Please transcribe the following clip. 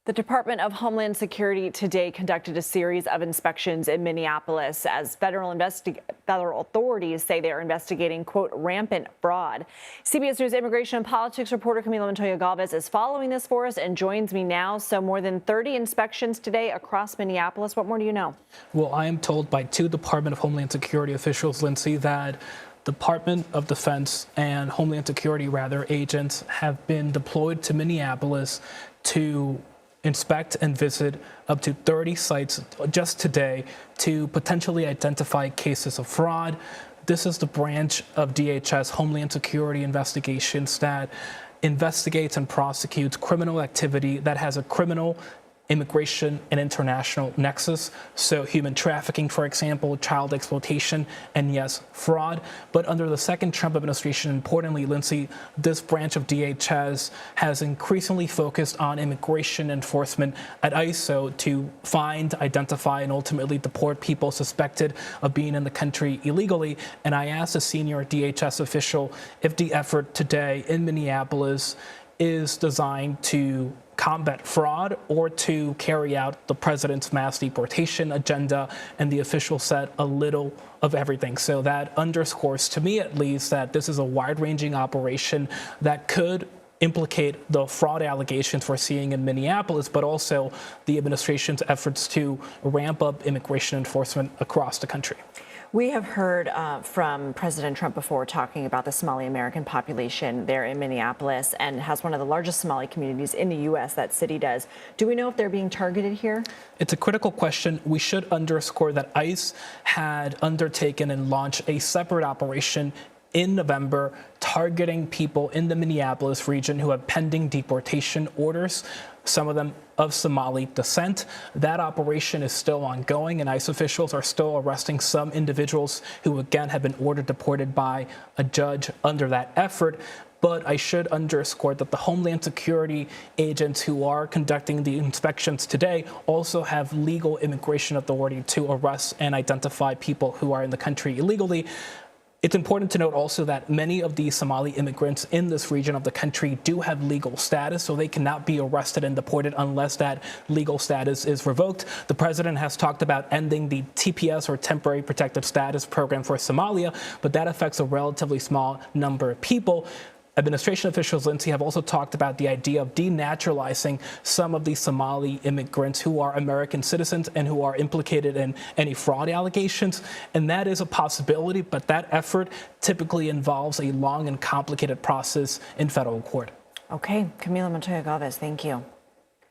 The Department of Homeland Security today conducted a series of inspections in Minneapolis as federal authorities say they are investigating, quote, rampant fraud. CBS News immigration and politics reporter Camilo Montoya-Galvez is following this for us and joins me now. So more than 30 inspections today across Minneapolis. What more do you know? Well, I am told by two Department of Homeland Security officials, Lindsay, that Department of Defense and Homeland Security, agents have been deployed to Minneapolis to inspect and visit up to 30 sites just today to potentially identify cases of fraud. This is the branch of DHS Homeland Security investigations that investigates and prosecutes criminal activity that has a criminal, immigration, and international nexus. So human trafficking, for example, child exploitation, and yes, fraud. But under the second Trump administration, importantly, Lindsay, this branch of DHS has increasingly focused on immigration enforcement at ISO to find, identify, and ultimately deport people suspected of being in the country illegally. And I asked a senior DHS official if the effort today in Minneapolis is designed to combat fraud or to carry out the president's mass deportation agenda, and the official said a little of everything. So that underscores, to me at least, that this is a wide-ranging operation that could implicate the fraud allegations we're seeing in Minneapolis, but also the administration's efforts to ramp up immigration enforcement across the country. We have heard from President Trump before talking about the Somali American population there in Minneapolis, and has one of the largest Somali communities in the U.S. That city does. Do we know if they're being targeted here? It's a critical question. We should underscore that ICE had undertaken and launched a separate operation in November targeting people in the Minneapolis region who have pending deportation orders, some of them of Somali descent. That operation is still ongoing, and ICE officials are still arresting some individuals who, again, have been ordered deported by a judge under that effort. But I should underscore that the Homeland Security agents who are conducting the inspections today also have legal immigration authority to arrest and identify people who are in the country illegally. It's important to note also that many of the Somali immigrants in this region of the country do have legal status, so they cannot be arrested and deported unless that legal status is revoked. The president has talked about ending the TPS, or Temporary Protected Status program, for Somalia, but that affects a relatively small number of people. Administration officials, Lindsay, have also talked about the idea of denaturalizing some of the Somali immigrants who are American citizens and who are implicated in any fraud allegations. And that is a possibility, but that effort typically involves a long and complicated process in federal court. Okay, Camilo Montoya-Galvez, thank you.